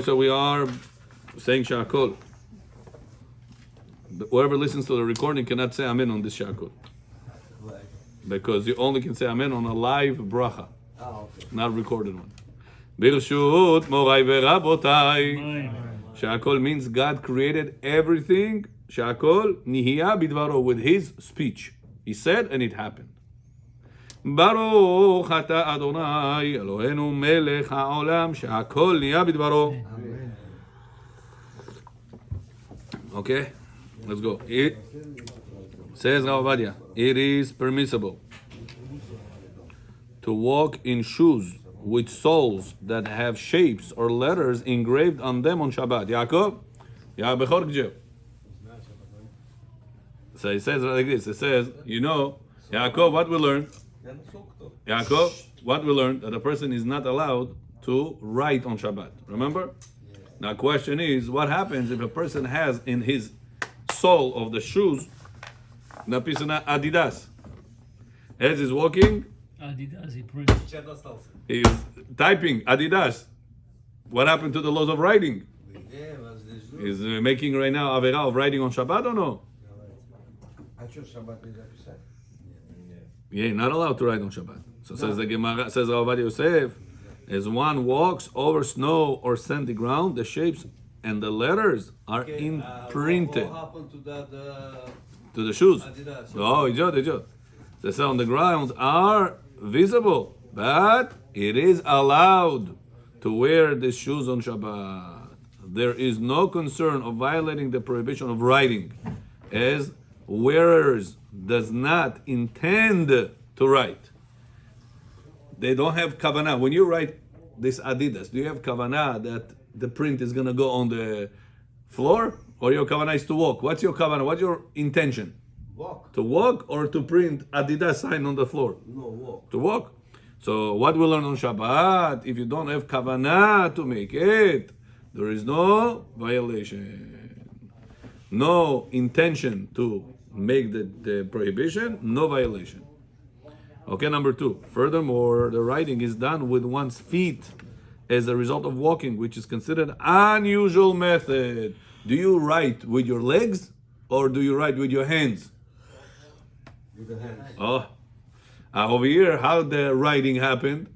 So we are saying Sha'akol. Whoever listens to the recording cannot say Amen on this Sha'akol. Because you only can say Amen on a live bracha, not recorded one. Birshut Morai Verabotai. Sha'akol means God created everything. Sha'akol Nihiya Bidvaro, with His speech. He said and it happened. Baruch ata Adonai Eloheinu melech haolam she'akol niya bidvaro. Okay, let's go. It says Rav Ovadia, it is permissible to walk in shoes with soles that have shapes or letters engraved on them on Shabbat. Yaakov, so it says like this. It says, Yaakov, what we learned? Yaakov, what we learned, that a person is not allowed to write on Shabbat. Remember? Now, question is, what happens if a person has in his sole of the shoes napisana Adidas? As he's walking, Adidas, he prints. He's typing Adidas. What happened to the laws of writing? Is making right now Avera of writing on Shabbat or no? Yeah, not allowed to write on Shabbat. So says the Gemara, says Rav Ovadia Yosef, as one walks over snow or sandy ground, the shapes and the letters are imprinted. What happened to that? To the shoes. Adidas. Oh, idiot. They say on the ground are visible, but it is allowed to wear these shoes on Shabbat. There is no concern of violating the prohibition of writing, as wearers does not intend to write. They don't have kavanah. When you write this Adidas, do you have kavanah that the print is going to go on the floor? Or your kavanah is to walk? What's your kavanah? What's your intention? Walk. To walk or to print Adidas sign on the floor? No, walk. To walk. So what we learn on Shabbat, if you don't have kavanah to make it, there is no violation. No intention to make the prohibition, no violation. Okay, number 2. Furthermore, the writing is done with one's feet as a result of walking, which is considered unusual method. Do you write with your legs or do you write with your hands? With the hands. Oh, over here, how the writing happened?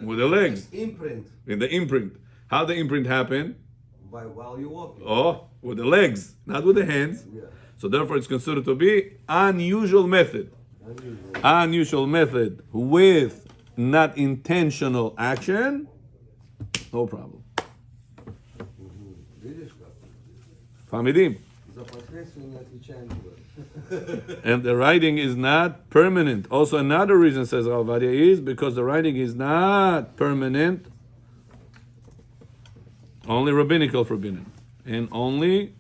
With the legs. Imprint. In the imprint. How the imprint happened? While you're walking. Oh, with the legs, not with the hands. Yeah. So therefore, it's considered to be unusual method. Unusual method with not intentional action, no problem. Famidim. And the writing is not permanent. Also, another reason, says Rav Ovadia, is because the writing is not permanent, only rabbinical forbidden, and only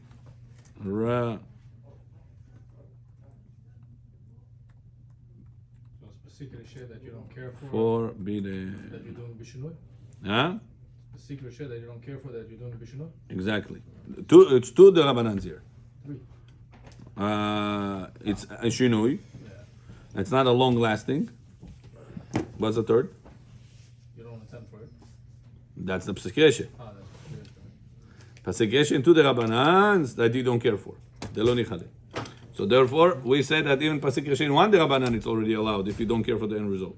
Secret share that you don't care for. forbidden. That you're doing bishinoi. Huh? The secret share that you don't care for that you're doing bishinoi. Exactly. It's two the Rabbanans here. 3. It's a shinui. Yeah. It's not a long lasting. What's the third? You don't intend for it. That's the psikeshe. That's clear. Psikeshe into the Rabbanans that you don't care for. The lo nichale. So therefore, we say that even pasik Rashi in one derabanan it's already allowed if you don't care for the end result.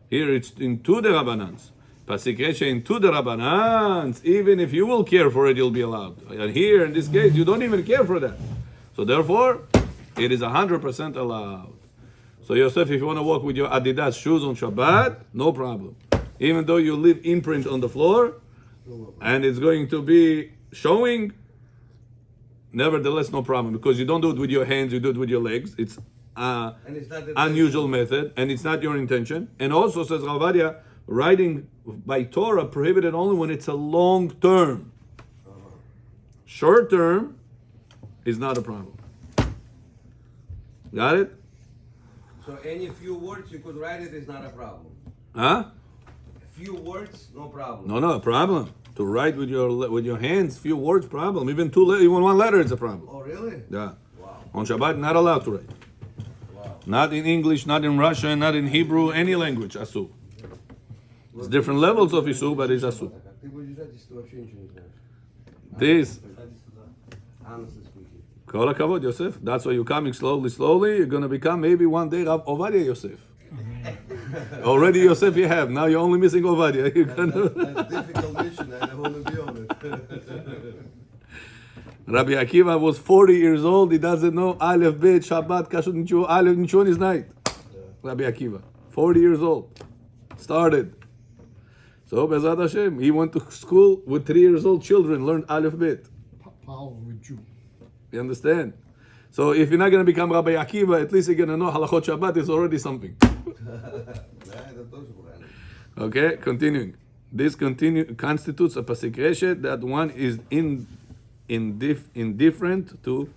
Here it's in 2 derabanans. Pasik Rashi in 2 derabanans, even if you will care for it, you'll be allowed. And here in this case, you don't even care for that. So therefore, it is 100% allowed. So Yosef, if you want to walk with your Adidas shoes on Shabbat, no problem. Even though you leave imprint on the floor, and it's going to be showing. Nevertheless, no problem, because you don't do it with your hands, you do it with your legs. It's unusual method, and it's not your intention. And also, says Rav Ovadia, writing by Torah prohibited only when it's a long term. Short term is not a problem. Got it? So any few words you could write it is not a problem. Huh? Few words, no problem. No, a problem. To write with your hands, few words, problem. Even even 1 letter is a problem. Oh, really? Yeah. Wow. On Shabbat, not allowed to write. Wow. Not in English, not in Russian, not in Hebrew, any language, asu. It's different levels of isu, but it's asu. Ты будешь ждать, если ты вообще ничего не знаешь. This, Honestly speaking. Kol HaKavod, Yosef. That's why you're coming slowly, slowly. You're going to become maybe one day Rav Ovadia Yosef. Already Yosef you have. Now you're only missing Ovadia. You're gonna... That's a difficult mission, and I want to be on it. Rabbi Akiva was 40 years old. He doesn't know Aleph, Bet, Shabat, Kashrut, Nichua, Aleph, Nichua is night. Rabbi Akiva, 40 years old. Started. So, Bezat Hashem, he went to school with 3 years old children, learned Aleph, Bet. Power with you. You understand? So, if you're not going to become Rabbi Akiva, at least you're going to know Halachot Shabbat is already something. Okay, continuing. This constitutes a pasik reshet that one is indifferent to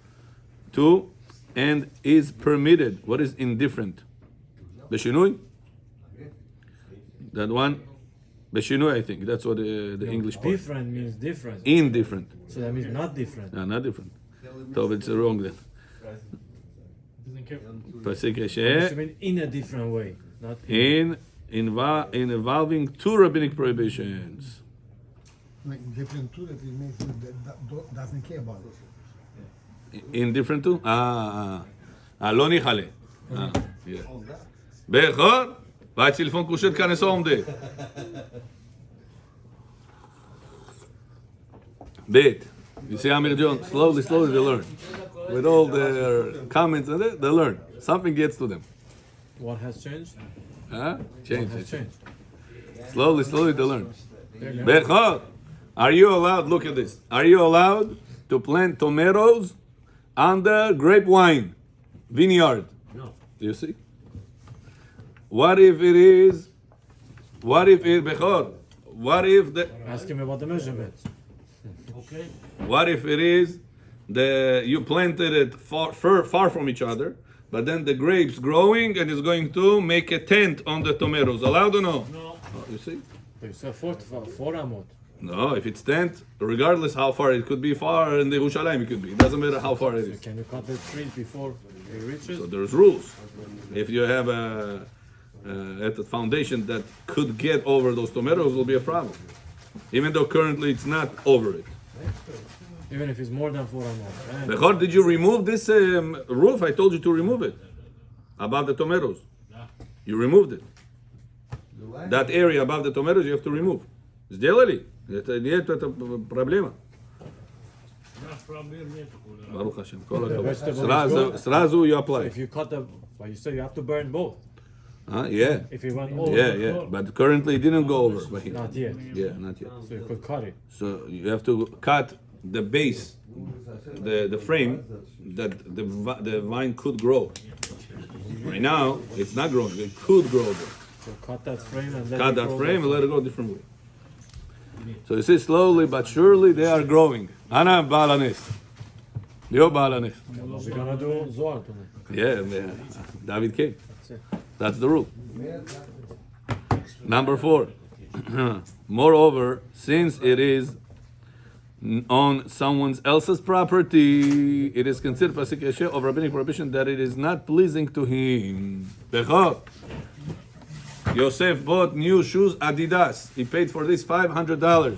and is permitted. What is indifferent? Beshinui? That one? Beshinui, I think. That's what the English part. Different means different. Indifferent. So that means not different. No, not different. So it's wrong then. Doesn't care. Pasik It reshet means in a different way. Not involving two rabbinic prohibitions. Like different too, that it makes you that doesn't care about it. Indifferent to? לא ניחלה. בכור, והטלפון קושט כאן אסור עומדי. Bit. You see Amir John, slowly they learn. With all their comments and they learn. Something gets to them. what has changed? Huh? What Change has it. changed? Slowly they learn. Bechor, are you allowed, look at this, are you allowed to plant tomatoes under grapevine vineyard? No. You see? What if Bechor, what if Ask him about the measurements. what if it is you planted it far from each other, but then the grapes growing and is going to make a tent on the tomatoes? Allowed or no? No. Oh, you see? You said four amot. No, if it's tent, regardless how far, it could be far in the Yerushalayim, it could be. It doesn't matter how far it is. Can you cut the trees before it reaches? So there's rules. If you have at the foundation that could get over those tomatoes, will be a problem. Even though currently it's not over it. Even if it's more than 4 amot. Bechor, did you remove this roof? I told you to remove it. Above the tomatoes. You removed it. That area above the tomatoes you have to remove. Сделали? Нет, это проблема. Baruch Hashem. Сразу you apply. If you cut the, but you said you have to burn both. Yeah. If it went over. Yeah. But currently it didn't go over. But here. Not yet. Yeah, not yet. So you could cut it. So you have to cut the base, the frame that the vine could grow. Right now it's not growing. It could grow there. So cut that frame and let Cut it that grow frame and there. let it go a different way. So you see, slowly but surely they are growing. Ana balanis. Yo balanis. We're gonna do Zohar tonight. Yeah, David came. That's it. That's the rule. Number 4. Moreover, since it is on someone else's property, it is considered pasuk yesheh of rabbinic prohibition that it is not pleasing to him. Bechor. Yosef bought new shoes, Adidas. He paid for this $500.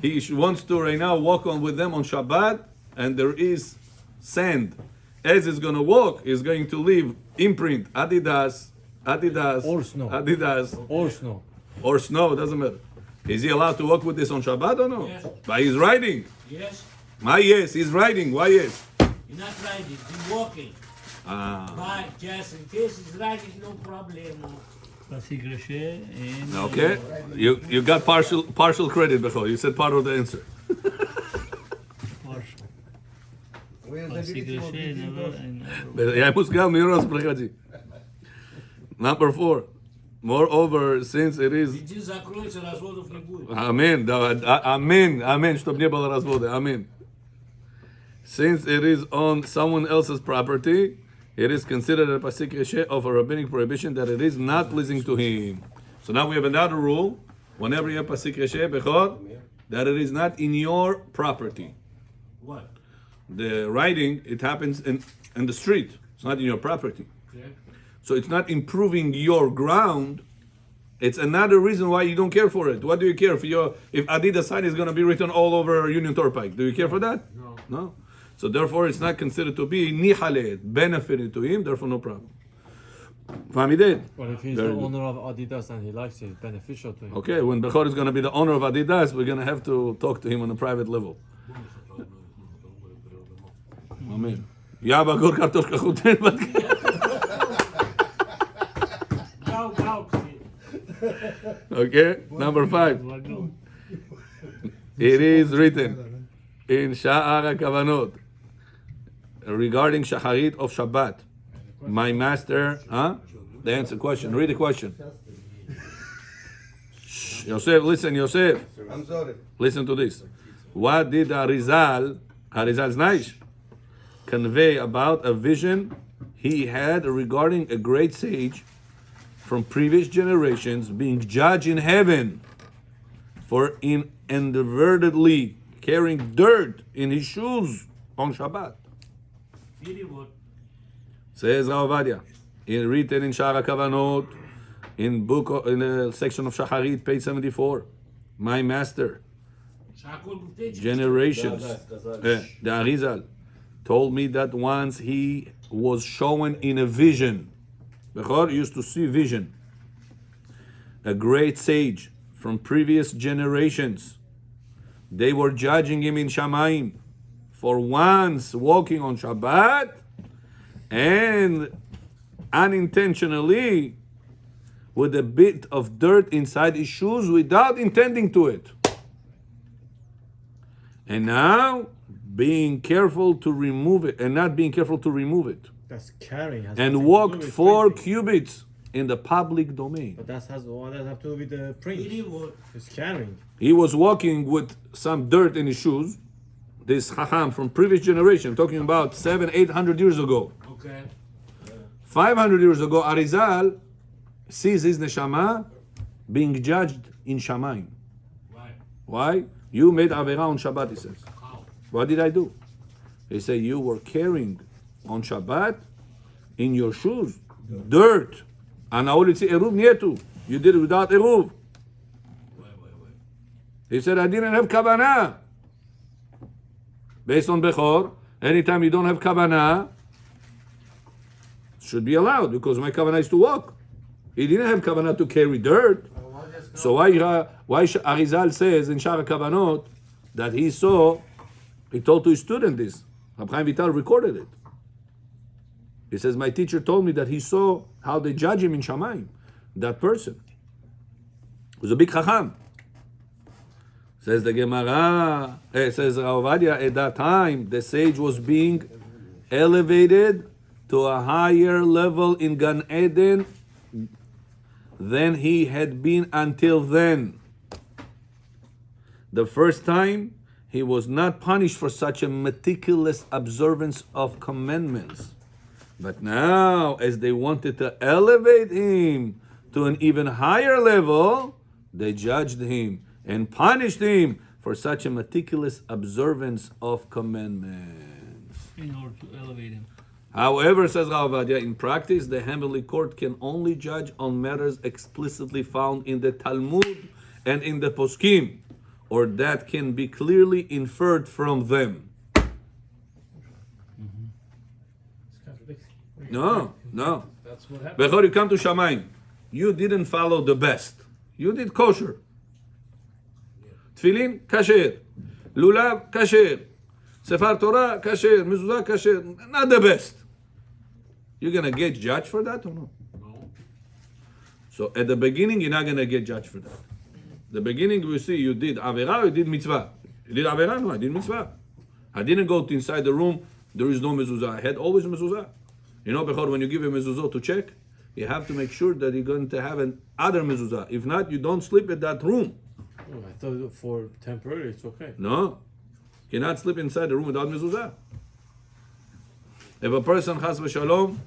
He wants to right now walk on with them on Shabbat, and there is sand. As he's going to walk, he's going to leave imprint Adidas, Or snow. Adidas, Or snow. or snow. Doesn't matter. Is he allowed to walk with this on Shabbat or no? Yes. But he's riding. Yes, My yes, he's riding. Why yes? he's not riding, he's walking. But just in case he's riding, no problem. Okay. You got partial credit, Bechor. You said part of the answer. Я ему сказал, Мирос, проходи. Number 4. Moreover, since it is... Иди закройся, разводов не будет. Amen. Amen. Чтобы не было развода. Amen. Since it is on someone else's property, it is considered a pasuk yesheh of a rabbinic prohibition that it is not pleasing to him. So now we have another rule. Whenever you have pasuk yesheh, Bechor, that it is not in your property. What? The riding, it happens in the street. It's not in your property. Okay. So it's not improving your ground. It's another reason why you don't care for it. What do you care if Adidas sign is going to be written all over Union Turnpike? Do you care for that? No. So therefore, it's not considered to be nihale, benefiting to him. Therefore, no problem. Famided. But if he's the owner of Adidas and he likes it, it's beneficial to him. Okay, when Bechor is going to be the owner of Adidas, we're going to have to talk to him on a private level. Amen. Ja, bagor kartoshka chuten. Go, Okay, number 5. It is written in Sha'ar HaKavanot regarding Shacharit of Shabbat. My master, The answer question. Read the question. Shh, Yosef, listen, Yosef. I'm sorry. Listen to this. What did Arizal's Naish convey about a vision he had regarding a great sage from previous generations being judged in heaven for inadvertently carrying dirt in his shoes on Shabbat? Very good. Says Rav Ovadia, written in Sha'ar HaKavanot, in the section of Shacharit, page 74. My master, generations, the Arizal, told me that once he was shown in a vision. Bechor used to see vision. A great sage from previous generations. They were judging him in Shamayim for once walking on Shabbat and unintentionally with a bit of dirt inside his shoes without intending to it. And now being careful to remove it and not being careful to remove it. That's carrying. And walked 4 cubits in the public domain. But what does that have to do with the print? Very good. It's carrying. He was walking with some dirt in his shoes. This Chacham from previous generation, talking about 700-800 years ago. Okay. 500 years ago, Arizal sees his neshama being judged in Shamayim. Right. Why? You made Avera on Shabbat, he says. How? What did I do? He said, you were carrying on Shabbat in your shoes dirt. And I only see Eruv Nietu. You did it without Eruv. Wait. He said, I didn't have Kavanah. Based on Bechor, anytime you don't have Kavanah, it should be allowed because my Kavanah is to walk. He didn't have Kavanah to carry dirt. So why Arizal says in Sha'ar HaKavanot that he told to his student this. Rab Chaim Vital recorded it. He says, my teacher told me that he saw how they judge him in Shamayim. That person was a big chacham. Says the Gemara, says Rav Ovadia, at that time, the sage was being elevated to a higher level in Gan Eden than he had been until then. The first time, he was not punished for such a meticulous observance of commandments. But now, as they wanted to elevate him to an even higher level, they judged him and punished him for such a meticulous observance of commandments. In order to elevate him. However, says Rav Ovadia, in practice, the heavenly court can only judge on matters explicitly found in the Talmud and in the Poskim, or that can be clearly inferred from them. No. That's what happened. Before you come to Shamayim, you didn't follow the best. You did kosher. Tefillin, kasher. Lulav, kasher. Sefer Torah, kasher. Mezuzah, kasher. Not the best. You're going to get judged for that or no? No. So at the beginning, you're not going to get judged for that. The beginning, we see you did Avera, you did mitzvah. You did Avera? No, I did mitzvah. I didn't go inside the room, there is no mezuzah. I had always mezuzah. You know, Bechor, when you give a mezuzah to check, you have to make sure that you're going to have an other mezuzah. If not, you don't sleep in that room. Oh, I thought for temporary it's okay. No. You cannot sleep inside the room without mezuzah. If a person has v'shalom,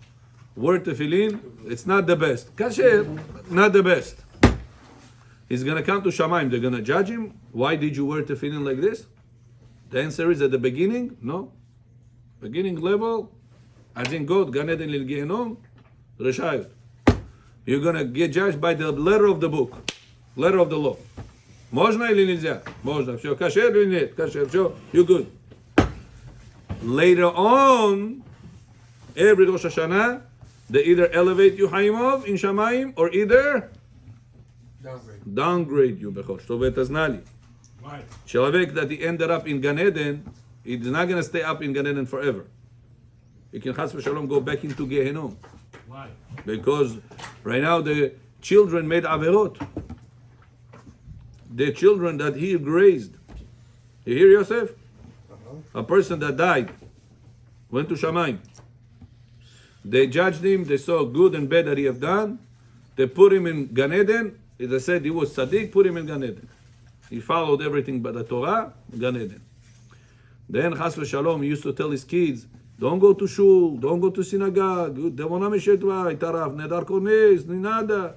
wear tefillin, it's not the best. Kasher, not the best. He's going to come to Shamayim. They're going to judge him. Why did you wear tefillin like this? The answer is at the beginning, no. Beginning level, as in God, Gan Eden lil Gehenom, Reshayot. you're gonna get judged by the letter of the book, letter of the law. Можно или нельзя? Можно. Все, кошер или нет? Кошер. Все, you're good. Later on, every Rosh Hashanah, they either elevate you Haimov in Shamayim or either downgrade you. So это знали. Right. Человек that he ended up in Gan Eden, he's not going to stay up in Gan Eden forever. He can chas v'shalom go back into Gehenom. Why? Because right now the children made averot. The children that he grazed. You hear Yosef? A person that died, went to Shamayim. They judged him, they saw good and bad that he have done. They put him in Gan Eden. They said he was tzaddik, put him in Gan Eden. He followed everything but the Torah, Gan Eden. Then chas v'shalom, he used to tell his kids, don't go to shul, don't go to synagogue, nedar kones, nada.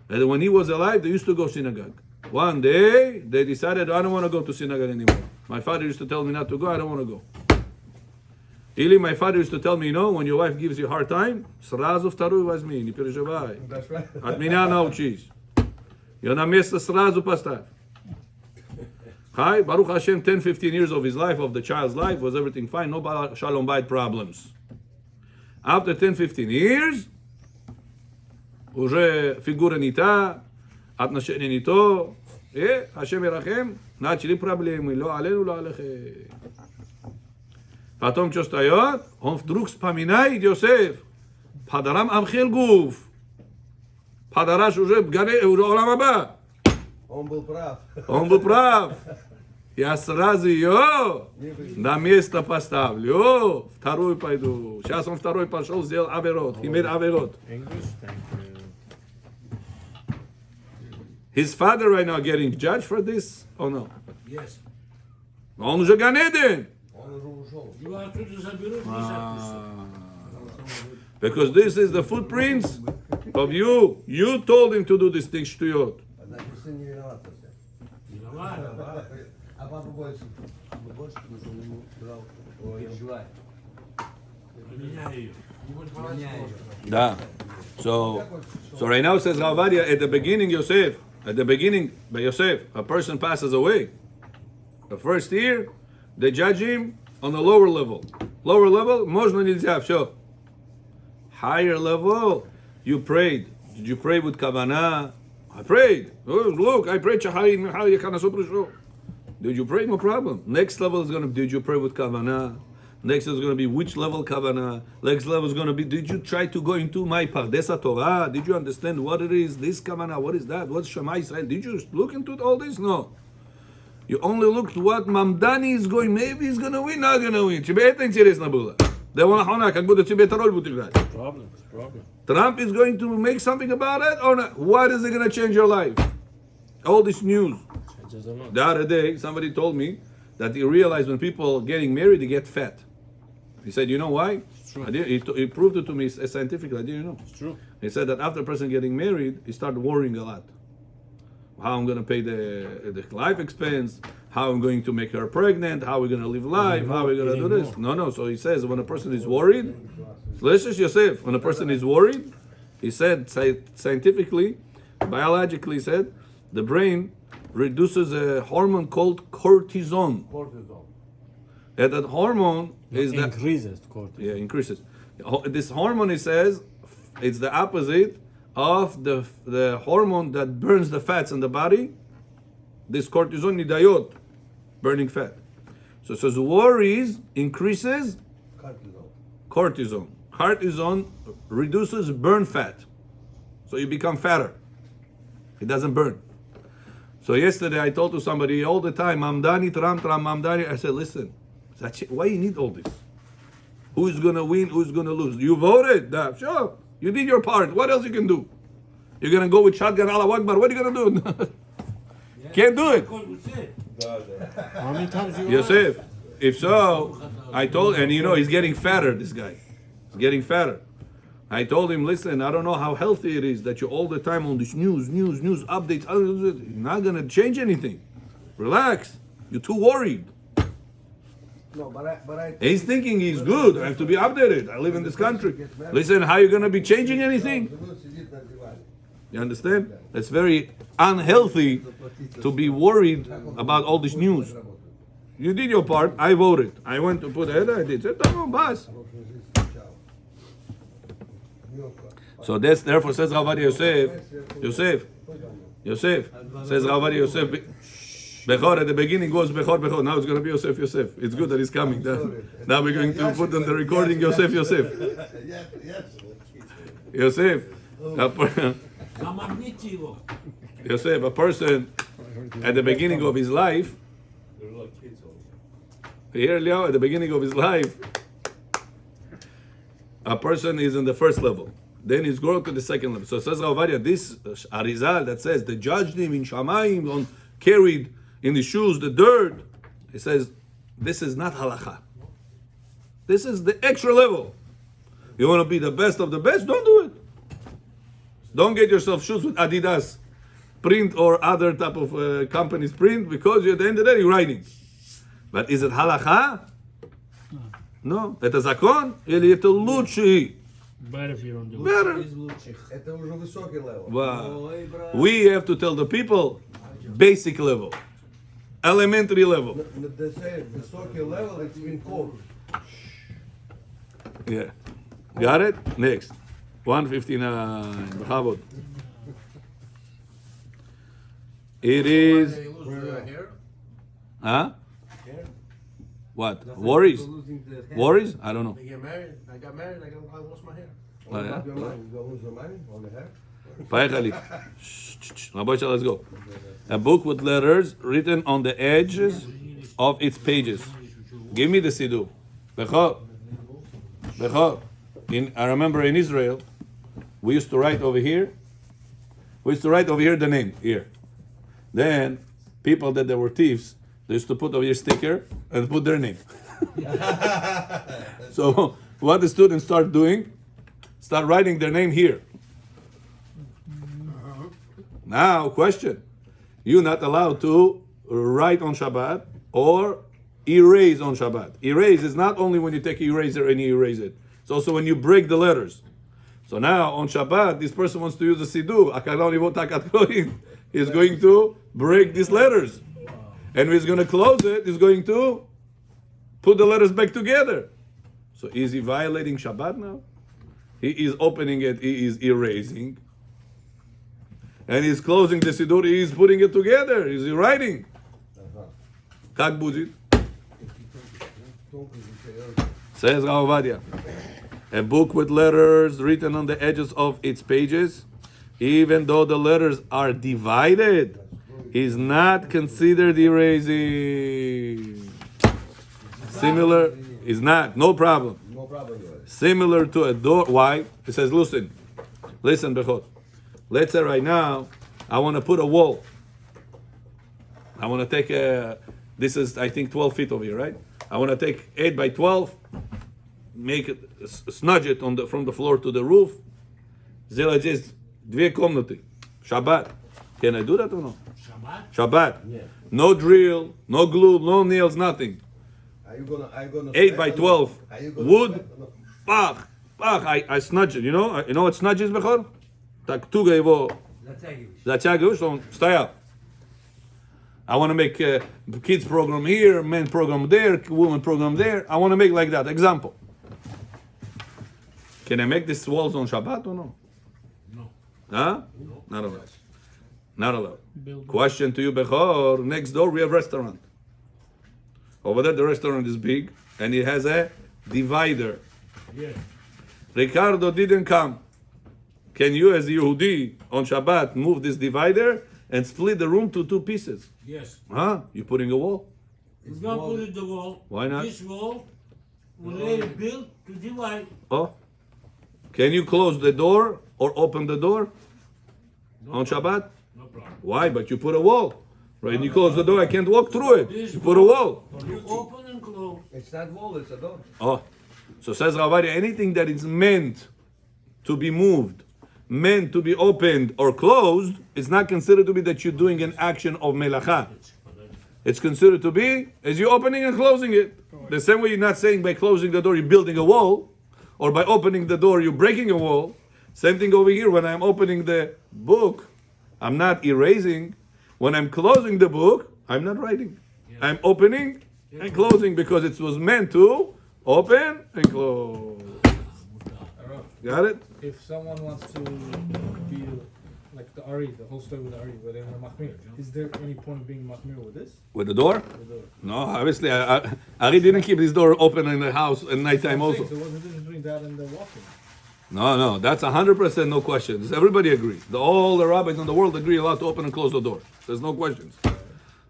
And when he was alive, they used to go synagogue. One day, they decided, I don't want to go to synagogue anymore. My father used to tell me not to go, I don't want to go. Или my father used to tell me, you know, when your wife gives you a hard time, сразу вторую возьми, не переживай. От меня научись. Ее на место сразу поставь. Hi, Baruch Hashem, 10, 15 years of his life, of the child's life, was everything fine, no shalom bayit problems. After 10, 15 years, уже фигура не та, отношения не то, и Hashem Yerachem, начали проблемы, ло алейну, ло алейхе. Потом что встает? Он вдруг вспоминает Йосеф. Падарам амхил гуф. Падараш уже олам аба. Он был прав. Он был прав. Я сразу ее на место поставлю. Второй пойду. Сейчас он второй пошел, сделал аверот. He made аверот. English, thank you. His father right now getting judged for this or no? Yes. Он уже Ган Эден. Он уже ушел. Его оттуда заберут, не запустят. Because this is the footprints of you. You told him to do this thing, штует. Значит, сын не виноват совсем. Виноват. А папа больше. Больше, потому что он ему брал. Переживает. Меняй ее. Меняй ее. Да. So right now it says Ravadia at the beginning, Yosef. At the beginning, by Yosef, a person passes away. The first year, they judge him on the lower level. Lower level, можно нельзя, все. Higher level, you prayed. Did you pray with kavanah? I prayed. Oh, look, I prayed. Did you pray? No problem. Next level is going to be, did you pray with kavanah? Next is going to be which level kavanah? Next level is going to be, did you try to go into my Pardesa Torah? Did you understand what it is? This kavanah, what is that? What's Shema Israel? Did you look into all this? No. You only looked what Mamdani is going, maybe he's going to win, not going to win. Тебе это интересно было. Да вон она, как будто тебе эта роль будет играть. Problem. Trump is going to make something about it or not? What is it going to change your life? All this news. Changes a lot. The other day, somebody told me that he realized when people getting married, they get fat. He said, you know why? It's true. He proved it to me scientifically. I didn't know. It's true. He said that after a person getting married, he started worrying a lot. How I'm going to pay the life expense, how I'm going to make her pregnant, how we're going to live life, how we're going to do this. No. So he says when a person is worried, let's just Yosef, when a person is worried, he said scientifically, biologically said, the brain reduces a hormone called cortisol. Cortisol. And that hormone is that Increases cortisol. yeah, increases. This hormone, he says, it's the opposite of the hormone that burns the fats in the body. This cortisol nidayot, burning fat. So it says worries increases Cortisol. Cortisol reduces burn fat. So you become fatter. It doesn't burn. So yesterday I told to somebody all the time, Mamdani, Tram, Mamdani. I said, listen, why you need all this? Who's going to win? Who's going to lose? You voted. Sure. You did your part. What else you can do? You're going to go with shotgun Allah Akbar. What are you going to do? Can't do it. How many times you Yosef, if so, I told, and you know, he's getting fatter, this guy. He's getting fatter. I told him, listen, I don't know how healthy it is that you're all the time on this news, updates. You're not going to change anything. Relax. You're too worried. No, but I He's thinking he's good. I have to be updated. I live in this country. Listen, how are you going to be changing anything? You understand? It's very unhealthy to be worried about all this news. You did your part. I voted. I went to put header. I did. Said, "Come on, boss." So that's therefore says Rav Yosef says Rav Yosef. Bechor at the beginning goes Bechor. Now it's going to be Yosef. It's good that he's coming. Now we're going to put on the recording Yosef. Yosef. Yosef, a person at the beginning of his life. Here, Leo, at the beginning of his life, a person is in the first level. Then he's growing to the second level. So it says Rav Ovadia, this Arizal that says they judged him in Shamayim, carried in the shoes the dirt. He says this is not halacha. This is the extra level. You want to be the best of the best? Don't do it. Don't get yourself shoes with Adidas print or other type of company's print because at the end of the day you're riding. But is it halacha? No. Это закон или это лучший? Better if you don't do it. Better. Это уже высокий level. Wow. We have to tell the people basic level, elementary level. They say высокий level, it's even cold. Yeah. Got it? Next. 159. Bechavod. It is. Huh? What? Worries? Worries? I don't know. I got married, I lost my hair. Oh, yeah? You gonna lose your money on the hair? Payachali. Rabbi, let's go. A book with letters written on the edges of its pages. Give me the Siddur. Bechor. I remember in Israel, we used to write over here. We used to write over here the name, here. Then, people that they were thieves, they used to put over here sticker and put their name. So, what the students start doing, start writing their name here. Now, question. You're not allowed to write on Shabbat or erase on Shabbat. Erase is not only when you take an eraser and you erase it. It's also when you break the letters. So now, on Shabbat, this person wants to use a Siddur. He's going to break these letters. And he's going to close it. He's going to put the letters back together. So is he violating Shabbat now? He is opening it. He is erasing. And he's closing the Siddur. He is putting it together. He's writing. Kak buzit. Says Rav Ovadia. A book with letters written on the edges of its pages, even though the letters are divided, is not considered erasing. Similar is not, no problem. No problem. Similar to a door. Why? It says, listen, Bechot. Let's say right now, I want to put a wall. I want to take this is I think 12 feet over here, right? I want to take 8 by 12, make it, snudge it from the floor to the roof. Сделать здесь 2 комнаты. Shabbat. Can I do that or no? Shabbat. Yeah. No drill, no glue, no nails, nothing. Are you gonna 8 by 12 wood. No. Pach. I snudge it. You know what snudge is, Bechor? Так туго его затягиваешь, что он стоял. I want to make kids program here, men program there, women program there. I want to make like that. Example. Can I make these walls on Shabbat or no? No. Huh? No. Not allowed. Not allowed. Question to you, Bechor. Next door we have restaurant. Over there the restaurant is big and it has a divider. Yeah. Ricardo didn't come. Can you as a Yehudi on Shabbat move this divider and split the room to 2 pieces? Yes. Huh? You putting a wall? We're gonna put it the wall. Why not? This wall, we let it build to divide. Oh. Can you close the door or open the door on Shabbat? No problem. Why? But you put a wall. Right? And you close the door, I can't walk through it. You put a wall. You open and close. It's not wall, it's a door. Oh. So says Rav Ovadia, anything that is meant to be moved, meant to be opened or closed, is not considered to be that you're doing an action of melacha. it's considered to be as you opening and closing it. The same way you're not saying by closing the door you're building a wall, or by opening the door you're breaking a wall. Same thing over here. When I'm opening the book, I'm not erasing. When I'm closing the book, I'm not writing. I'm opening and closing because it was meant to open and close. Got it? If someone wants to be like the Ari, the whole story with the Ari, where they were Mahmir, is there any point of being Mahmir with this? With the door? No, obviously. Ari didn't keep his door open in the house at nighttime also. So what's the difference between that and the walking? No, that's 100% no questions. Everybody agrees. All the rabbis in the world agree allowed to open and close the door. There's no questions.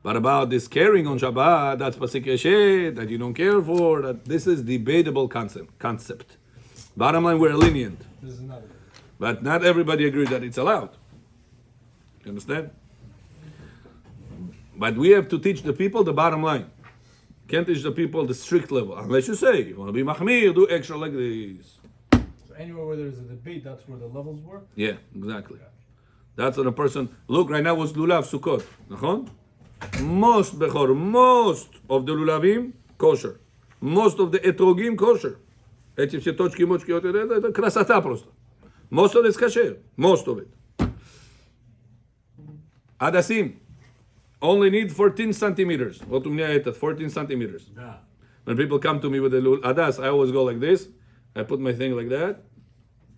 But about this caring on Shabbat, that's pasik yeshet, that you don't care for, that this is debatable concept. Bottom line, we're lenient. This is not. But not everybody agrees that it's allowed. You understand? But we have to teach the people the bottom line. Can't teach the people the strict level. Unless you say, you want to be mahmir, do extra like this. So anywhere where there's a debate, that's where the levels were? Yeah, exactly. That's when a person, look, right now was lulav sukkot. Nachon? Most of the lulavim, kosher. Most of the etrogim, kosher. Эти все точки, мочки, это красота просто. Most of it is kasher. Most of it. Adasim only need 14 centimeters. Вот у меня это 14 centimeters. When people come to me with the adas, I always go like this. I put my thing like that,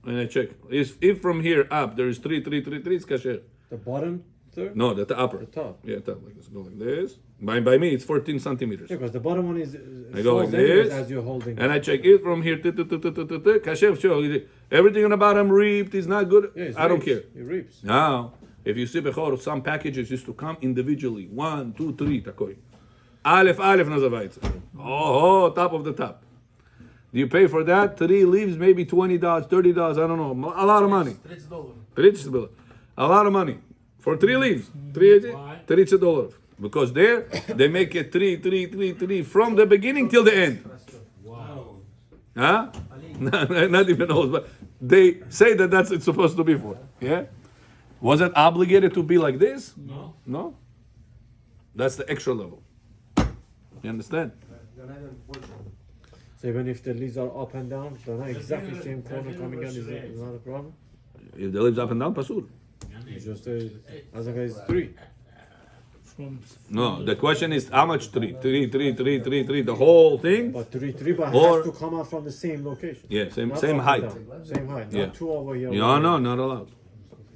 and I check. If from here up there is 3, it's kasher. The bottom third? No, the upper. The top. Yeah, top. Like this. Go like this. By me, it's 14 centimeters. Yeah, because the bottom one is I go like falls anyways this, as you're holding. and I check it from here. Kasher, sure. Everything on the bottom reaped is not good. Yeah, I don't care. It reaps. Now, if you see bechor, some packages used to come individually. 1, 2, 3, такой. Aleph называется. Oh, top of the top. Do you pay for that? 3 leaves, maybe $20, $30, I don't know. A lot of money. $30. A lot of money. For 3 leaves. $30. Because there, they make it 3 from the beginning till the end. Wow. Huh? Not even those, but they say that that's it's supposed to be for. Yeah? Was it obligated to be like this? No? That's the extra level. You understand? So even if the leaves are up and down, they're not exactly the same corner coming out, is not a problem? If the leaves up and down, pasur. It's just as long as it's 3. No, the question is how much 3? 3, the whole thing? But 3, but it Or- has to come out from the same location. Yeah, same Not same up and height. down. Same height, Yeah. not 2 over here. No, not allowed.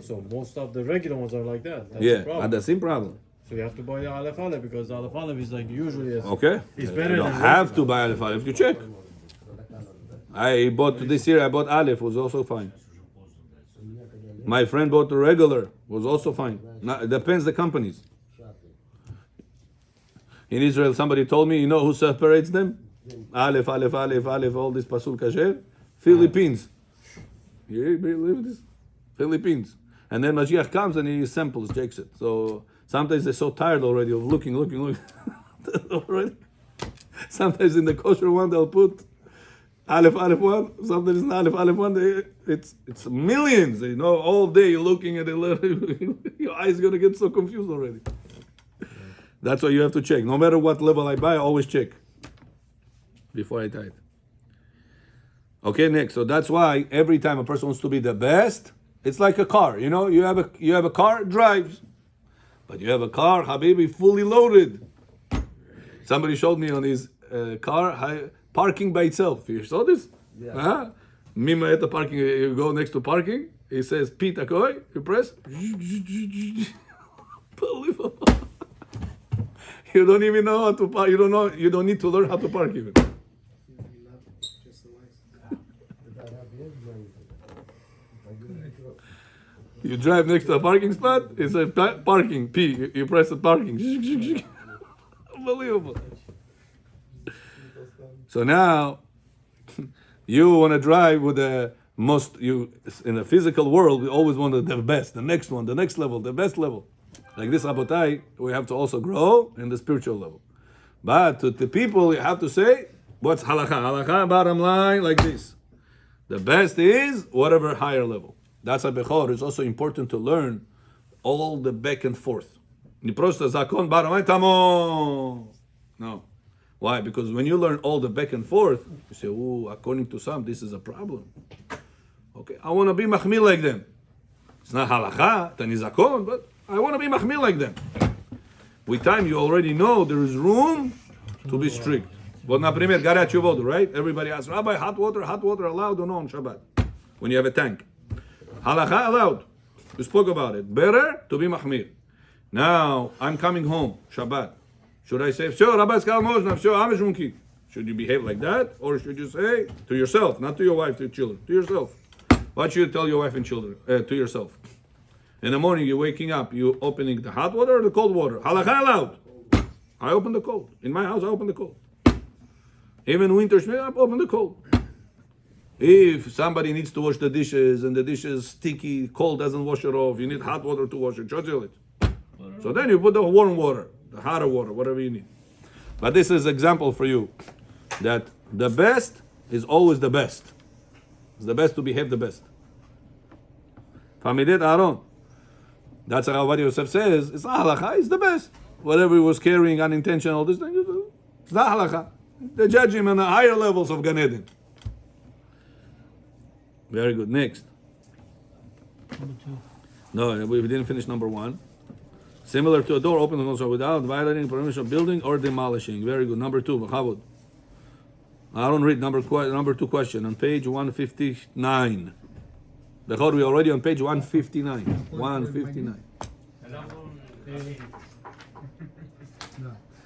So most of the regular ones are like that. That's the Yeah, problem. and the same problem. So you have to buy the Aleph Aleph because the Aleph Aleph is like usually Okay? It's You better don't than have to buy Aleph Aleph. You check. I bought this year, I bought Aleph, was also fine. My friend bought the regular, was also fine. Now, it depends the companies. In Israel, somebody told me, you know who separates them? Aleph, all this Pasul Kasher? Philippines. You believe this? Philippines. And then Mashiach comes and he samples, checks it. So sometimes they're so tired already of looking. Already. Sometimes in the kosher one, they'll put Aleph 1. Sometimes in Aleph 1, it's millions. You know, all day you're looking at it. Your eyes going to get so confused already. That's why you have to check. No matter what level I buy, I always check before I tie it. Okay, next. So that's why every time a person wants to be the best, it's like a car. You know, you have a car, it drives, but you have a car, Habibi, fully loaded. Somebody showed me on his car parking by itself. You saw this? Yeah. Mima at the parking. You go next to parking. It says P takoy. You press. Unbelievable. You don't even know how to park. You don't know. You don't need to learn how to park even. You drive next to a parking spot. It says parking. P. You press the parking. Unbelievable. So now you want to drive with the most. You in the physical world, we always want the best, the next one, the next level, the best level. Like this, Rabotai, we have to also grow in the spiritual level. But to the people, you have to say, what's halakha? Halakha, bottom line, like this. The best is whatever higher level. That's a bechor. It's also important to learn all the back and forth. Niprosta zakon baramai tamo. No. Why? Because when you learn all the back and forth, you say, "Oh, according to some, this is a problem." Okay, I want to be machmir like them. It's not halacha, tani zakon, but I want to be machmir like them. With time, you already know there is room to be strict. But например, горячую воду, right? Everybody asks, Rabbi, hot water allowed or no on Shabbat? When you have a tank. Halacha allowed. We spoke about it. Better to be machmir. Now, I'm coming home, Shabbat. Should I say, "Sure, Rabbi skal mozna, sure, I'm a junkie"? Should you behave like that? Or should you say to yourself, not to your wife, to your children, to yourself? What should you tell your wife and children? To yourself. In the morning, you're waking up, you opening the hot water or the cold water? Halacha allowed. I open the cold. In my house, I open the cold. Even winter, I open the cold. If somebody needs to wash the dishes and the dishes sticky, cold doesn't wash it off, you need hot water to wash it. So then you put the warm water, the hotter water, whatever you need. But this is example for you that the best is always the best. It's the best to behave the best. Famidet Aaron. That's how Rabbi Yosef says. It's not halacha. It's the best. Whatever he was carrying unintentional, this thing, it's not halacha. They judge him on the higher levels of Gan Eden. Very good. Next. No, we didn't finish number 1. Similar to a door open also without violating permission of building or demolishing. Very good. Number 2. Chavod. I don't read number 2 question on page 159. Bechor, we already on page 159. 159.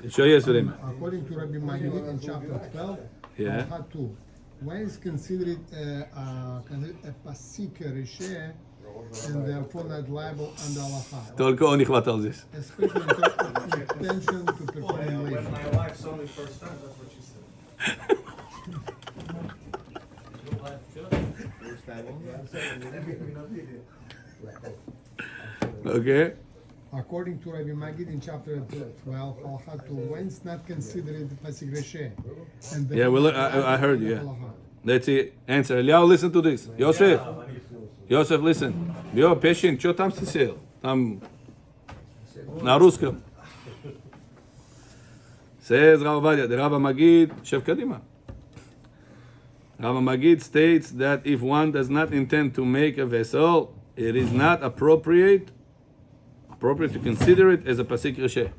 Show yesterday. According to Rabbi Magid in chapter 12, Yeah. Halachot 2, when is considered a pasik reshe and therefore not liable under halacha, Только он не хватал здесь. especially in terms of intention to perform labor. My wife's only first time, that's what she said. Okay. According to Rabbi Magid in chapter 12, Halachot 2, when it's not considered pasik reshe and Yeah, well, I heard you. Yeah. halacha. Let's see. Answer. Eliyahu, listen to this. Yosef, listen. Bio patient. Что там сидел? Там на русском. Says Rav Ovadia, the Rav Magid, Shef Kadima. Rav Magid states that if one does not intend to make a vessel, it is not appropriate to consider it as a pasik reshe,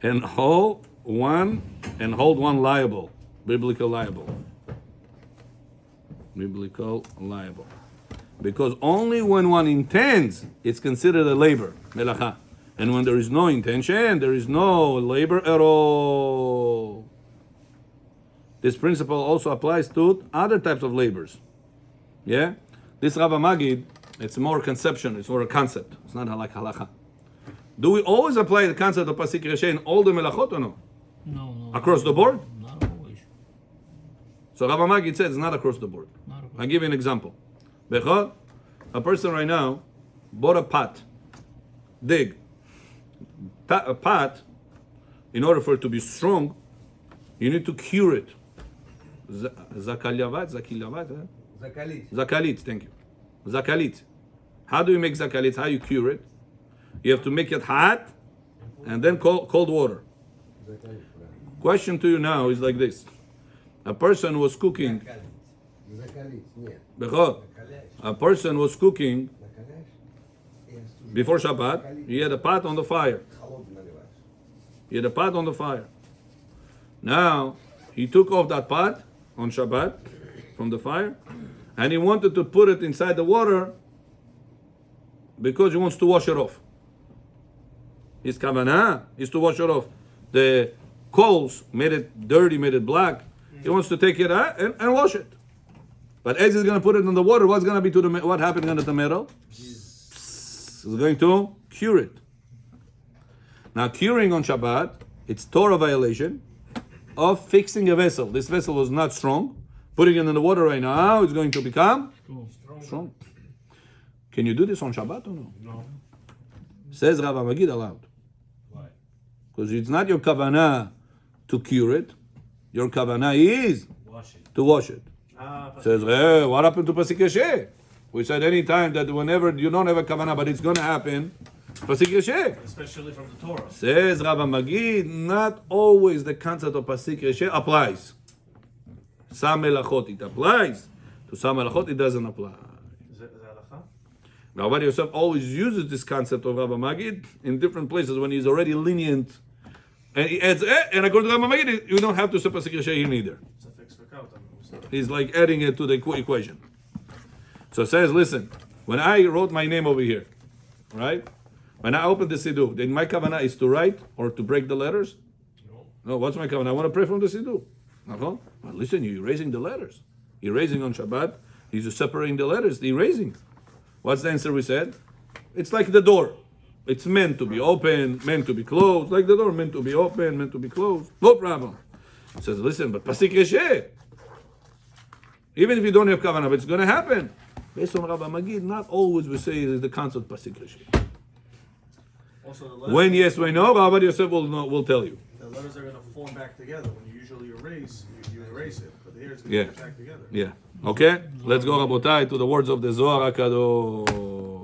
and hold one liable, biblical liable, because only when one intends, it's considered a labor, melacha, and when there is no intention, there is no labor at all. This principle also applies to other types of labors. Yeah, this Rav Magid, it's more conception, it's more a concept. It's not like halacha. Do we always apply the concept of pasik reshe in all the melachot or no? No. Across the board? Not always. So Rav Magid said it's not across the board. I'll give you an example. Bechor, a person right now bought a pot, dig. A pot, in order for it to be strong, you need to cure it. Zakalit, thank you. Zakalit. How do you make zakalit? How you cure it? You have to make it hot and then cold water. Question to you now is like this. A person was cooking. A person was cooking before Shabbat. He had a pot on the fire. Now, he took off that pot on Shabbat from the fire, and he wanted to put it inside the water because he wants to wash it off. His kavanah is to wash it off. The coals made it dirty, made it black. He wants to take it out and wash it. But as he's going to put it in the water, what's going to be to the what happened to the metal? It's going to cure it. Now, curing on Shabbat, it's Torah violation of fixing a vessel. This vessel was not strong. Putting it in the water right now, it's going to become strong. Can you do this on Shabbat or no? No. Says Rav Magid allowed. Why? Because it's not your kavanah to cure it. Your kavanah is Wash it. to wash it. Says, what happened to pasik reshe? We said any time that whenever you don't have a kavanah, but it's going to happen, Pasik Reshe. Especially from the Torah. Says Rabbi Magid, not always the concept of Pasik Reshe applies. Some Halachot it applies. To some Halachot it doesn't apply. Is that halacha? Rabbi Yosef always uses this concept of Rabbi Magid in different places when he's already lenient. And he adds, and according to Rabbi Magid, you don't have to say Pasik Reshe here neither. It's a fix for count. He's like adding it to the equation. So it says, listen, when I wrote my name over here, right? When I opened the Siddur, then my kavanah is to write or to break the letters? No, what's my kavanah? I want to pray from the Siddur. Well, listen, you're erasing the letters. Erasing on Shabbat, he's just separating the letters, the erasing. What's the answer we said? It's like the door. It's meant to be open, meant to be closed. Like the door, meant to be open, meant to be closed. No problem. It says, listen, but Pasik Reshe, even if you don't have kavanah, but it's going to happen. Based on Rabbi Magid, not always we say is the concept Pasik Reshe. Also, the letters, When yes, when no, Rabbi Yosef will tell you. the letters are going to form back together. When you usually erase, you erase it. But here it's going Yeah. to get back together. Yeah. Okay? Let's go, Rabotai, to the words of the Zohar HaKadosh.